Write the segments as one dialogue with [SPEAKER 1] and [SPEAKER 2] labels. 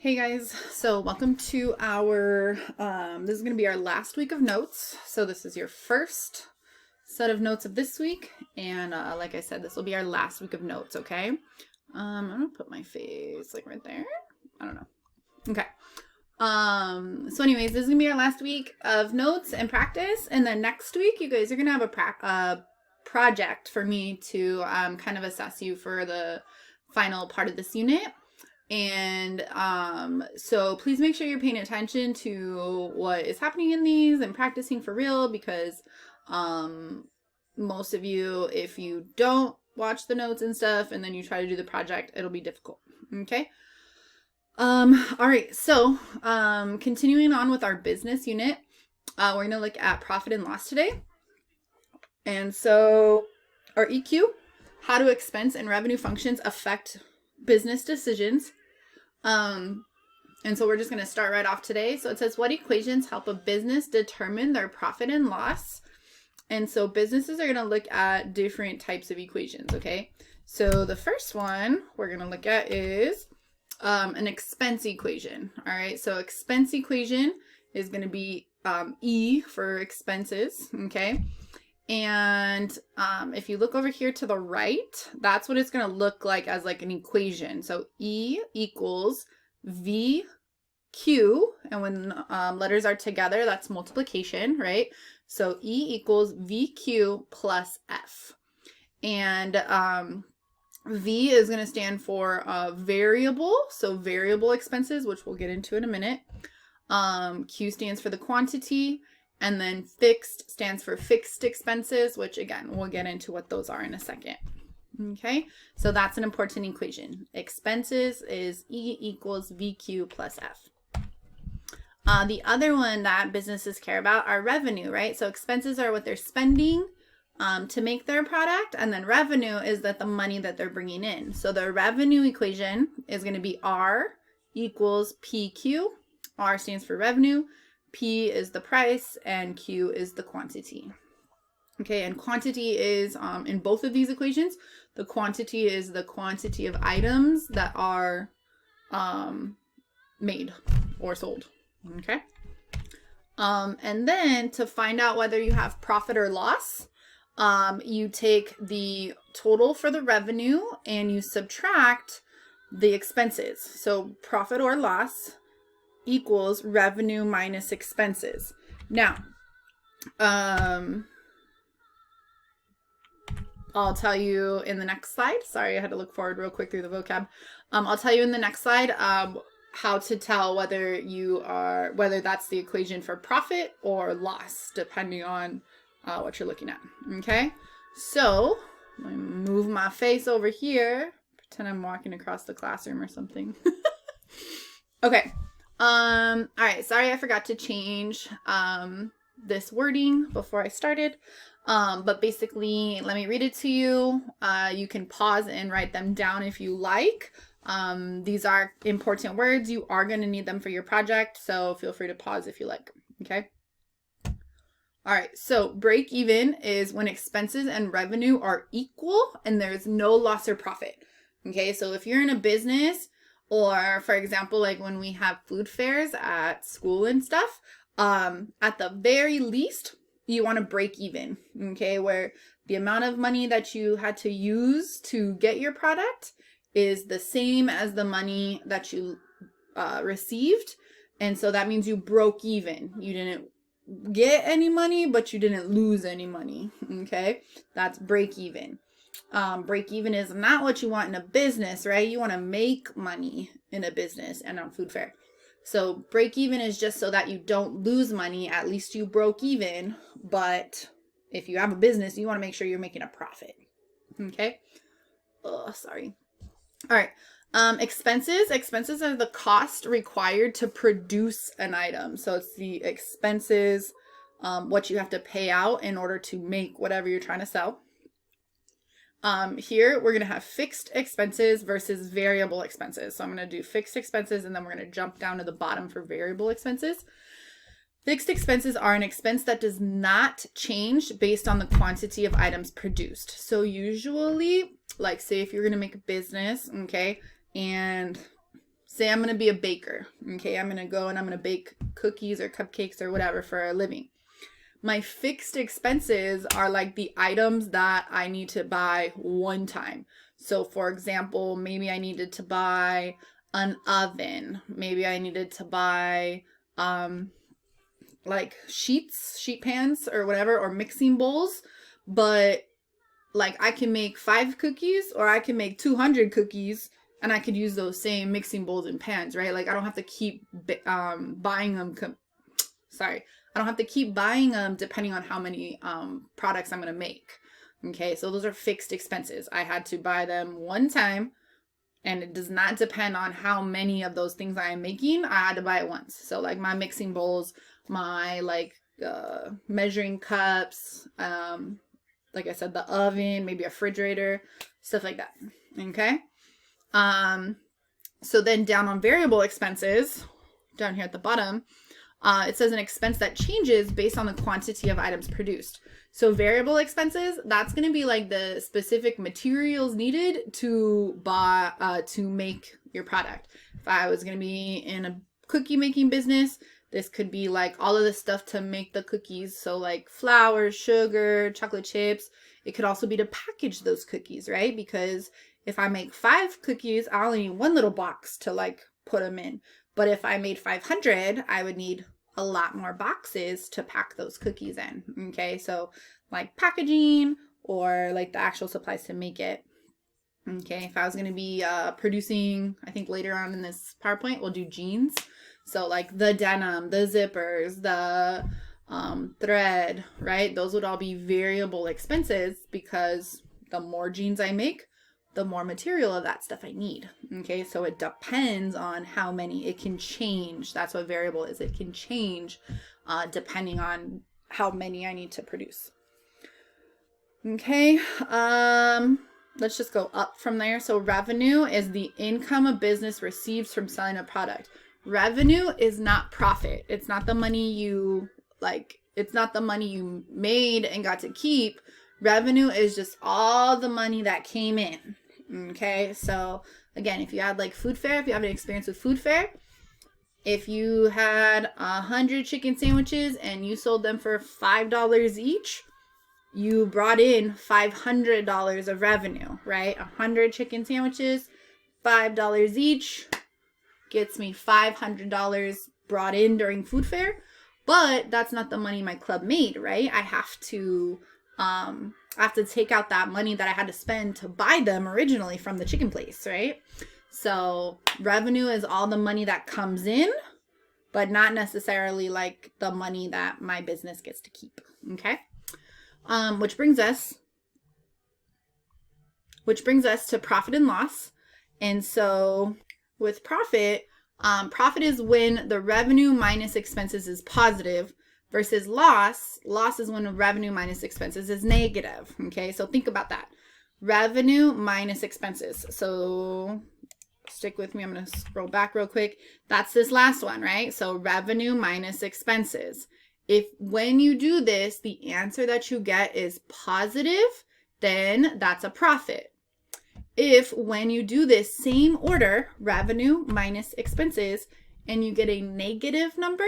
[SPEAKER 1] Hey guys, so welcome to our, this is going to be our last week of notes. So this is your first set of notes of this week. And like I said, this will be our last week of notes, okay? I'm going to put my face like right there. I don't know. Okay. So anyways, this is going to be our last week of notes and practice. And then next week, you guys are going to have a project for me to kind of assess you for the final part of this unit. And so please make sure you're paying attention to what is happening in these and practicing for real, because most of you, if you don't watch the notes and stuff and then you try to do the project, it'll be difficult. Okay. All right. So continuing on with our business unit, we're going to look at profit and loss today. And so our EQ, how do expense and revenue functions affect business decisions? And so we're just going to start right off today. So it says, what equations help a business determine their profit and loss? And so businesses are going to look at different types of equations. Okay. So the first one we're going to look at is, an expense equation. All right. So expense equation is going to be, E for expenses. Okay. And if you look over here to the right, that's what it's going to look like as like an equation. So E equals VQ, and when letters are together, that's multiplication, right? So E equals VQ plus F. And V is going to stand for variable, so variable expenses, which we'll get into in a minute. Q stands for the quantity. And then fixed stands for fixed expenses, which again, we'll get into what those are in a second. Okay, so that's an important equation. Expenses is E equals VQ plus F. The other one that businesses care about are revenue, right? So expenses are what they're spending to make their product, and then revenue is that the money that they're bringing in. So the revenue equation is going to be R equals PQ. R stands for revenue. P is the price and Q is the quantity. Okay, and quantity is, in both of these equations, the quantity is the quantity of items that are made or sold. Okay. And then to find out whether you have profit or loss, you take the total for the revenue and you subtract the expenses. So profit or loss equals revenue minus expenses. Now, I'll tell you in the next slide. Sorry, I had to look forward real quick through the vocab. I'll tell you in the next slide how to tell whether that's the equation for profit or loss, depending on what you're looking at. Okay, so let me move my face over here. Pretend I'm walking across the classroom or something. Okay. All right. Sorry, I forgot to change this wording before I started. But basically, let me read it to you. You can pause and write them down if you like. These are important words. You are going to need them for your project, so feel free to pause if you like. Okay. All right. So break even is when expenses and revenue are equal and there's no loss or profit. Okay. So if you're in a business, or for example, like when we have food fairs at school and stuff, at the very least, you want to break even, okay? Where the amount of money that you had to use to get your product is the same as the money that you received. And so that means you broke even. You didn't get any money, but you didn't lose any money, okay? That's break even. Break even is not what you want in a business, right? You want to make money in a business and on food fair. So break even is just so that you don't lose money. At least you broke even. But if you have a business, you want to make sure you're making a profit. Okay. Oh, sorry. All right. Expenses. Expenses are the cost required to produce an item. So it's the expenses, what you have to pay out in order to make whatever you're trying to sell. Here we're going to have fixed expenses versus variable expenses. So I'm going to do fixed expenses and then we're going to jump down to the bottom for variable expenses. Fixed expenses are an expense that does not change based on the quantity of items produced. So usually, like say if you're going to make a business, okay, and say I'm going to be a baker. Okay, I'm going to go and I'm going to bake cookies or cupcakes or whatever for a living. My fixed expenses are like the items that I need to buy one time. So for example, maybe I needed to buy an oven. Maybe I needed to buy like sheet pans or whatever, or mixing bowls. But like I can make 5 cookies or I can make 200 cookies, and I could use those same mixing bowls and pans, right? Like I don't have to keep buying them. I don't have to keep buying them depending on how many products I'm going to make. Okay, so those are fixed expenses. I had to buy them one time, and it does not depend on how many of those things I am making. I had to buy it once. So like my mixing bowls, my like measuring cups, like I said, the oven, maybe a refrigerator, stuff like that. Okay. So then down on variable expenses, down here at the bottom, it says an expense that changes based on the quantity of items produced. So variable expenses, that's going to be like the specific materials needed to buy, to make your product. If I was going to be in a cookie making business, this could be like all of the stuff to make the cookies. So like flour, sugar, chocolate chips. It could also be to package those cookies, right? Because if I make 5 cookies, I only need one little box to like put them in. But if I made 500, I would need a lot more boxes to pack those cookies in. Okay, so like packaging or like the actual supplies to make it. Okay, if I was going to be producing, I think later on in this PowerPoint, we'll do jeans. So like the denim, the zippers, the thread, right? Those would all be variable expenses because the more jeans I make, the more material of that stuff I need. Okay, so it depends on how many. It can change. That's what variable is. It can change depending on how many I need to produce. Okay, let's just go up from there. So revenue is the income a business receives from selling a product. Revenue is not profit. It's not the money you it's not the money you made and got to keep. Revenue is just all the money that came in. Okay, so again, if you had like food fair, if you have an experience with food fair, if you had 100 chicken sandwiches and you sold them for $5 each, you brought in $500 of revenue, right? 100 chicken sandwiches, $5 each, gets me $500 brought in during food fair. But that's not the money my club made, right? I have to take out that money that I had to spend to buy them originally from the chicken place, right? So revenue is all the money that comes in, but not necessarily like the money that my business gets to keep. Okay. Which brings us to profit and loss. And so with profit, profit is when the revenue minus expenses is positive, versus loss is when revenue minus expenses is negative. Okay, so think about that. Revenue minus expenses. So stick with me. I'm going to scroll back real quick. That's this last one, right? So revenue minus expenses. If when you do this, the answer that you get is positive, then that's a profit. If when you do this same order, revenue minus expenses, and you get a negative number,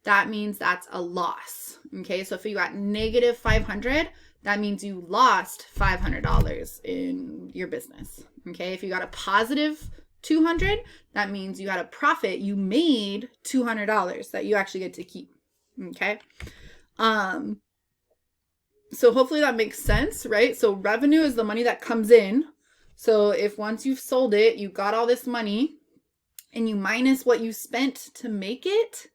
[SPEAKER 1] that means that's a loss. Okay, so if you got negative 500, that means you lost $500 in your business. Okay, if you got a positive 200, that means you got a profit. You made $200 that you actually get to keep. Okay, so hopefully that makes sense, right? So revenue is the money that comes in. So if once you've sold it, you got all this money and you minus what you spent to make it,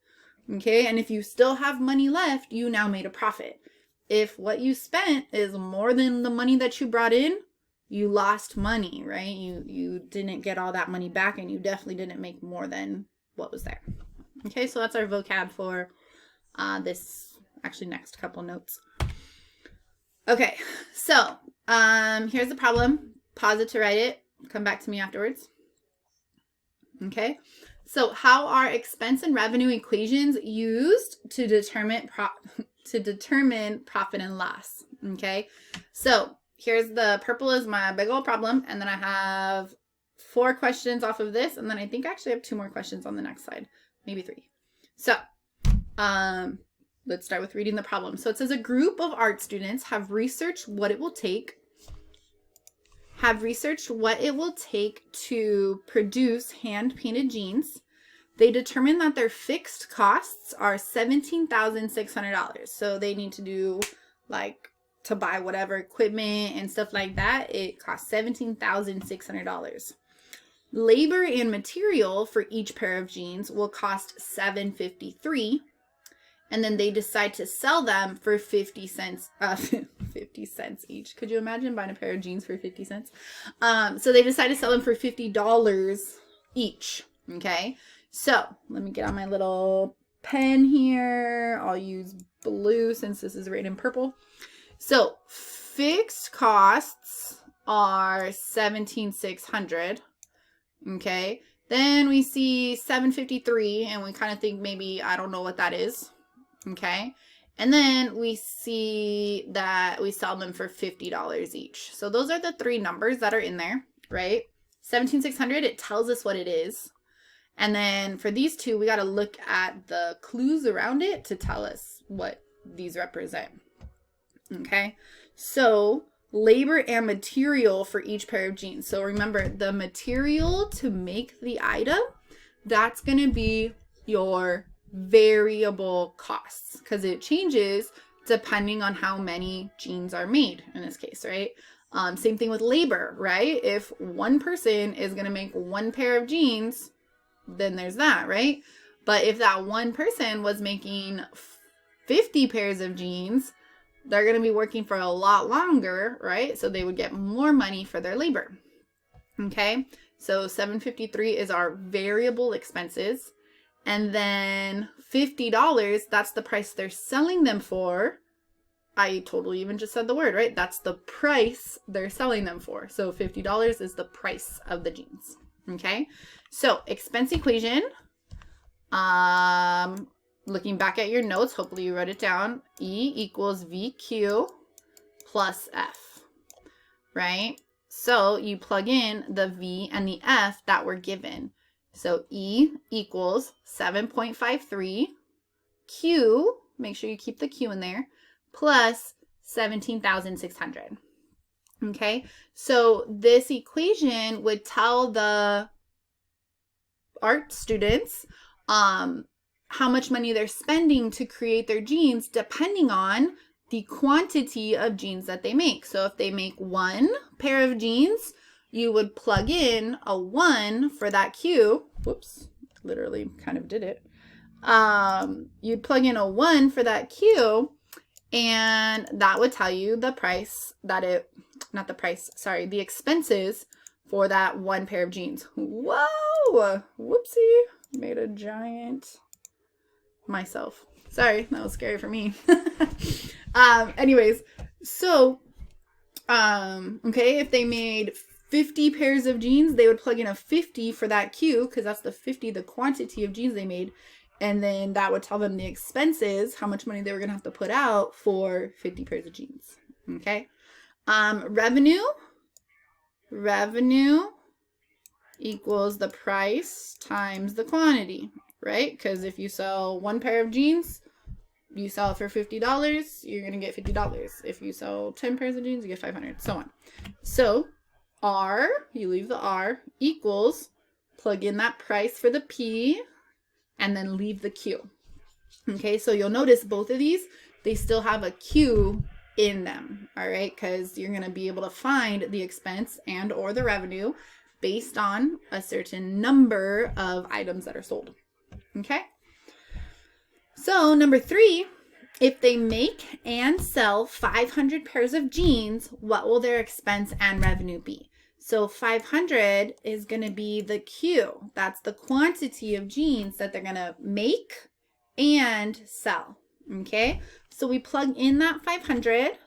[SPEAKER 1] okay? And if you still have money left, you now made a profit. If what you spent is more than the money that you brought in, you lost money, right? You didn't get all that money back, and you definitely didn't make more than what was there. Okay, so that's our vocab for this actually next couple notes. Okay, so here's the problem. Pause it to write it. Come back to me afterwards. Okay, so how are expense and revenue equations used to determine profit and loss? Okay, so here's the purple is my big old problem, and then I have 4 questions off of this, and then I think I actually have 2 more questions on the next slide, maybe 3. So, let's start with reading the problem. So it says a group of art students have researched what it will take to produce hand-painted jeans. They determined that their fixed costs are $17,600. So they need to do, like, to buy whatever equipment and stuff like that. It costs $17,600. Labor and material for each pair of jeans will cost $753. And then they decide to sell them for 50 cents, 50 cents each. Could you imagine buying a pair of jeans for 50 cents? So they decide to sell them for $50 each. Okay. So let me get on my little pen here. I'll use blue since this is written in purple. So fixed costs are $17,600. Okay. Then we see $753 and we kind of think maybe, I don't know what that is. Okay. And then we see that we sell them for $50 each. So those are the 3 numbers that are in there, right? $17,600, it tells us what it is. And then for these 2, we got to look at the clues around it to tell us what these represent. Okay. So labor and material for each pair of jeans. So remember, the material to make the item, that's going to be your variable costs because it changes depending on how many jeans are made in this case, right? Same thing with labor, right? If one person is going to make 1 pair of jeans, then there's that, right? But if that one person was making 50 pairs of jeans, they're going to be working for a lot longer, right? So they would get more money for their labor. Okay, so $753 is our variable expenses. And then $50, that's the price they're selling them for. I totally even just said the word, right? That's the price they're selling them for. So $50 is the price of the jeans. Okay, so expense equation. Looking back at your notes, hopefully you wrote it down. E equals VQ plus F, right? So you plug in the V and the F that were given. So E equals 7.53, Q, make sure you keep the Q in there, plus 17,600. Okay, so this equation would tell the art students how much money they're spending to create their jeans depending on the quantity of jeans that they make. So if they make 1 pair of jeans, you would plug in a 1 for that Q. Whoops, literally kind of did it. You'd plug in a 1 for that Q, and that would tell you the price that the expenses for that 1 pair of jeans. Whoa, whoopsie, made a giant myself. Sorry, that was scary for me. Anyways, so, okay, if they made 50 pairs of jeans, they would plug in a 50 for that Q because that's the quantity of jeans they made. And then that would tell them the expenses, how much money they were going to have to put out for 50 pairs of jeans. Okay. Revenue equals the price times the quantity, right? Because if you sell 1 pair of jeans, you sell it for $50, you're going to get $50. If you sell 10 pairs of jeans, you get $500, so on. So R, you leave the R, equals, plug in that price for the P, and then leave the Q. Okay, so you'll notice both of these, they still have a Q in them, all right? Because you're going to be able to find the expense and or the revenue based on a certain number of items that are sold. Okay? So number 3, if they make and sell 500 pairs of jeans, what will their expense and revenue be? So 500 is going to be the Q. That's the quantity of jeans that they're going to make and sell. Okay? So we plug in that 500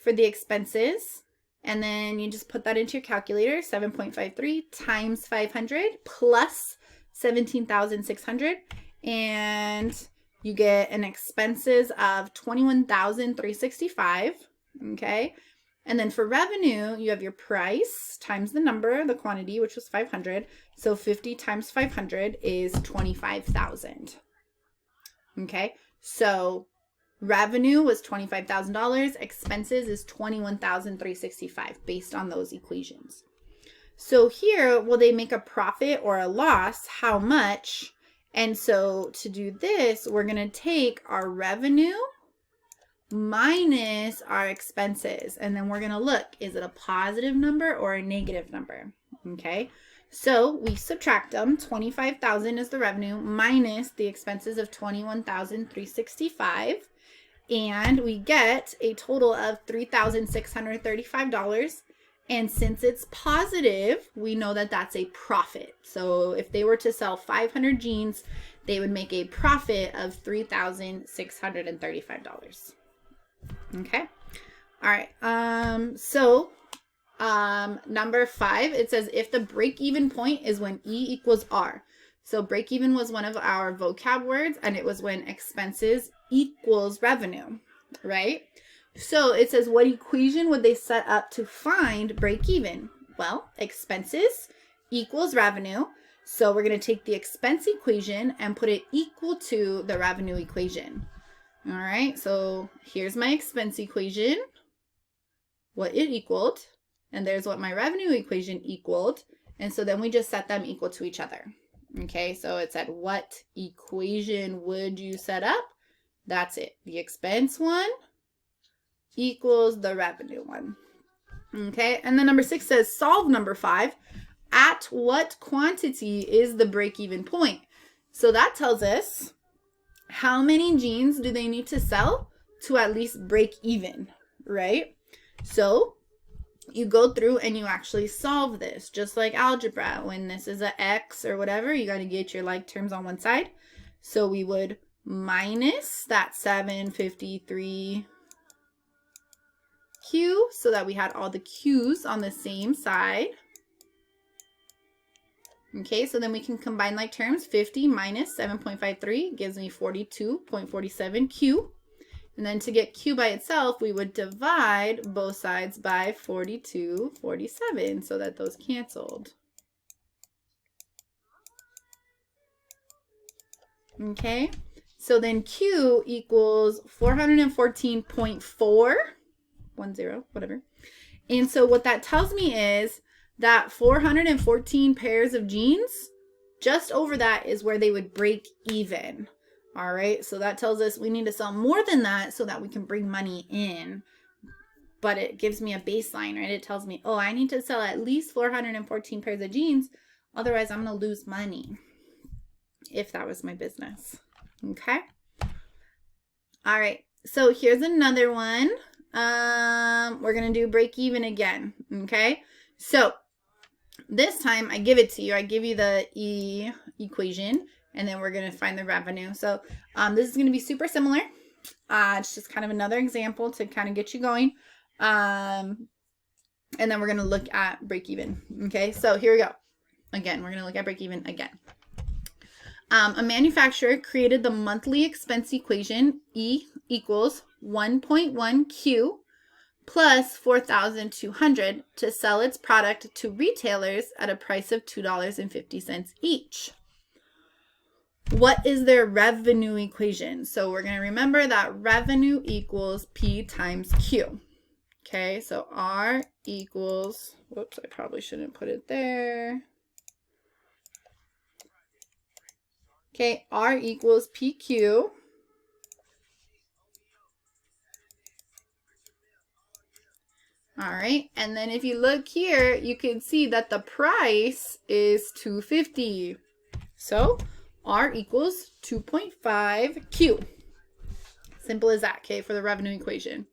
[SPEAKER 1] for the expenses, and then you just put that into your calculator, 7.53 times 500 plus 17,600, and you get an expenses of $21,365. Okay? And then for revenue, you have your price times the number, the quantity, which was 500. So 50 times 500 is 25,000. Okay, so revenue was $25,000. Expenses is $21,365 based on those equations. So here, will they make a profit or a loss? How much? And so to do this, we're going to take our revenue minus our expenses. And then we're going to look, is it a positive number or a negative number? Okay, so we subtract them. 25,000 is the revenue minus the expenses of 21,365. And we get a total of $3,635. And since it's positive, we know that that's a profit. So if they were to sell 500 jeans, they would make a profit of $3,635. Okay. All right. Number 5, it says if the break-even point is when E equals R. So break-even was one of our vocab words, and it was when expenses equals revenue, right? So it says, what equation would they set up to find break-even? Well, expenses equals revenue. So we're going to take the expense equation and put it equal to the revenue equation. All right, so here's my expense equation, what it equaled, and there's what my revenue equation equaled. And so then we just set them equal to each other. Okay, so it said, what equation would you set up? That's it. The expense one equals the revenue one. Okay, and then number 6 says, solve number 5. At what quantity is the break-even point? So that tells us how many jeans do they need to sell to at least break even, right? So you go through and you actually solve this, just like algebra. When this is an x or whatever, you got to get your like terms on one side. So we would minus that 753 Q so that we had all the Q's on the same side. Okay, so then we can combine like terms. 50 minus 7.53 gives me 42.47 Q. And then to get Q by itself, we would divide both sides by 42.47 so that those canceled. Okay, so then Q equals 414.4, 10, whatever. And so what that tells me is that 414 pairs of jeans, just over that is where they would break even. All right, so that tells us we need to sell more than that so that we can bring money in. But it gives me a baseline, right? It tells me, oh, I need to sell at least 414 pairs of jeans. Otherwise, I'm going to lose money if that was my business. Okay. All right, so here's another one. We're going to do break even again. Okay, so this time I give it to you. I give you the E equation, and then we're going to find the revenue. So this is going to be super similar. It's just kind of another example to kind of get you going. And then we're going to look at break even. Okay, so here we go. Again, we're going to look at break even again. A manufacturer created the monthly expense equation E equals 1.1 Q plus 4,200 to sell its product to retailers at a price of $2.50 each. What is their revenue equation? So we're going to remember that revenue equals P times Q. Okay, so R equals, whoops, I probably shouldn't put it there. Okay, R equals PQ. All right, and then if you look here, you can see that the price is $2.50. So R equals 2.5 Q. Simple as that, okay, for the revenue equation.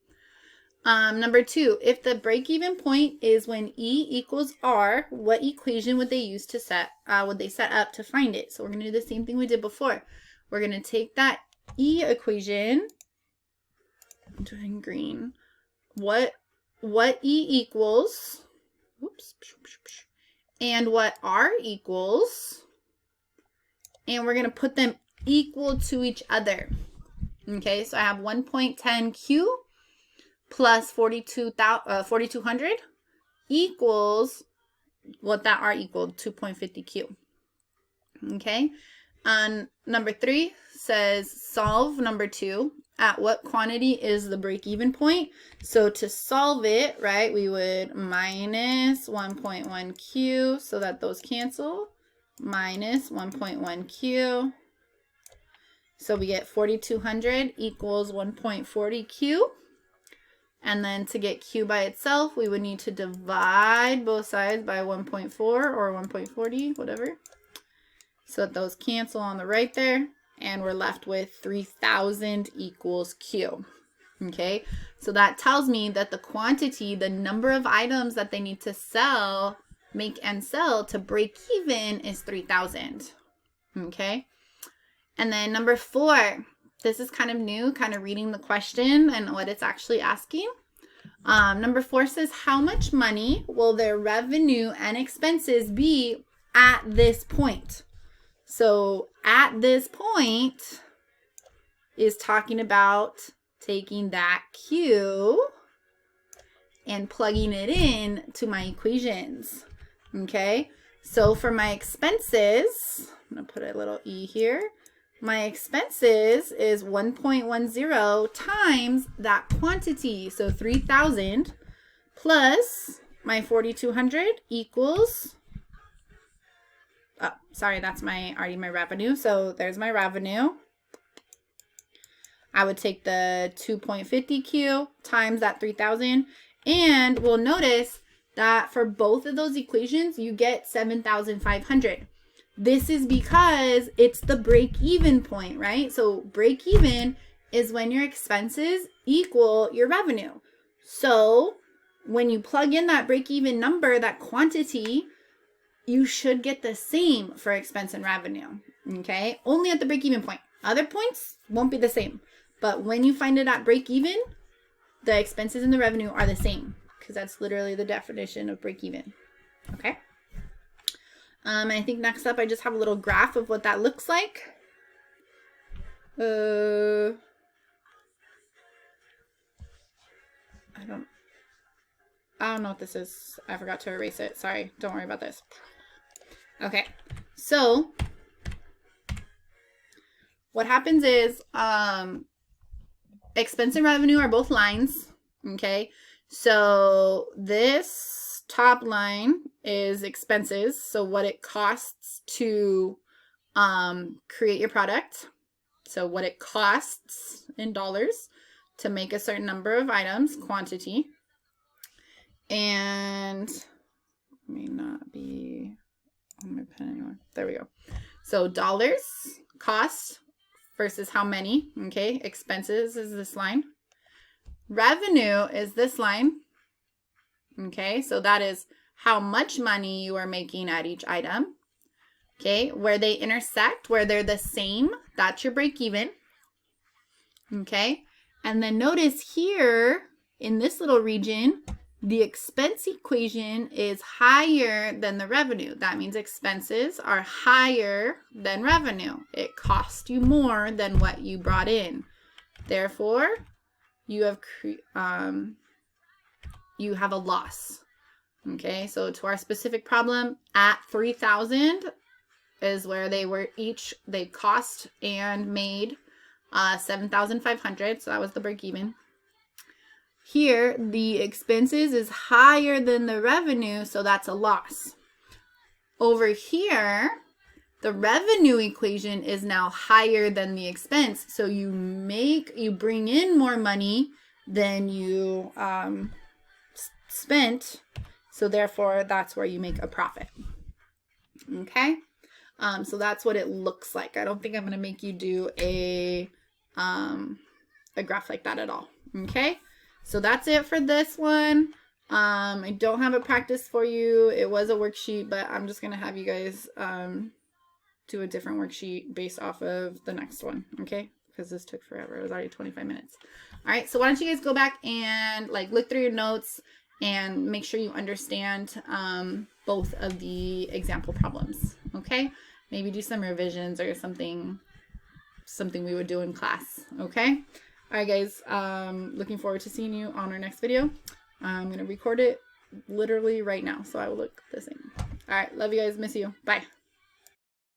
[SPEAKER 1] Number 2, if the break-even point is when E equals R, what equation would they use to set up to find it? So we're going to do the same thing we did before. We're going to take that E equation, I'm doing green, what E equals, whoops, and what R equals, and we're going to put them equal to each other. Okay, so I have 1.10 Q plus 4,200 equals what that R equaled, 2.50Q. Okay. And number 3 says solve number 2. At what quantity is the break-even point? So to solve it, right, we would minus 1.1Q so that those cancel. Minus 1.1Q. So we get 4,200 equals 1.40Q. And then to get Q by itself, we would need to divide both sides by 1.4 or 1.40, whatever. So that those cancel on the right there. And we're left with 3,000 equals Q. Okay, so that tells me that the quantity, the number of items that they need to sell, make and sell to break even is 3,000. Okay, and then number 4, this is kind of new, kind of reading the question and what it's actually asking. Number 4 says, how much money will their revenue and expenses be at this point? So at this point is talking about taking that Q and plugging it in to my equations. Okay, so for my expenses, I'm going to put a little E here. My expenses is 1.10 times that quantity. So 3,000 plus my 4,200 equals, oh, sorry, that's already my revenue. So there's my revenue. I would take the 2.50Q times that 3,000. And we'll notice that for both of those equations, you get 7,500. This is because it's the break-even point, right? So break-even is when your expenses equal your revenue. So when you plug in that break-even number, that quantity, you should get the same for expense and revenue, okay? Only at the break-even point. Other points won't be the same. But when you find it at break-even, the expenses and the revenue are the same because that's literally the definition of break-even, okay? I think next up, I just have a little graph of what that looks like. I don't know what this is. I forgot to erase it. Sorry. Don't worry about this. Okay. So what happens is, expense and revenue are both lines. Okay. So this top line is expenses, so what it costs to create your product, so what it costs in dollars to make a certain number of items, quantity, and may not be on my pen anymore. There we go. So dollars cost versus how many, okay? Expenses is this line. Revenue is this line. Okay, so that is how much money you are making at each item. Okay, where they intersect, where they're the same, that's your break even. Okay, and then notice here in this little region, the expense equation is higher than the revenue. That means expenses are higher than revenue. It costs you more than what you brought in. Therefore, you have a loss. Okay, so to our specific problem, at 3,000 is where they cost and made 7,500. So that was the break even. Here, the expenses is higher than the revenue, so that's a loss. Over here, the revenue equation is now higher than the expense. So you bring in more money than you spent, so therefore that's where you make a profit. Okay, so that's what it looks like. I don't think I'm going to make you do a graph like that at all. Okay, so that's it for this one. I don't have a practice for you. It was a worksheet, but I'm just going to have you guys do a different worksheet based off of the next one. Okay, because this took forever. It was already 25 minutes. All right, so why don't you guys go back and look through your notes and make sure you understand both of the example problems, okay? Maybe do some revisions or something we would do in class, okay? All right, guys. Looking forward to seeing you on our next video. I'm going to record it literally right now, so I will look the same. All right. Love you guys. Miss you. Bye.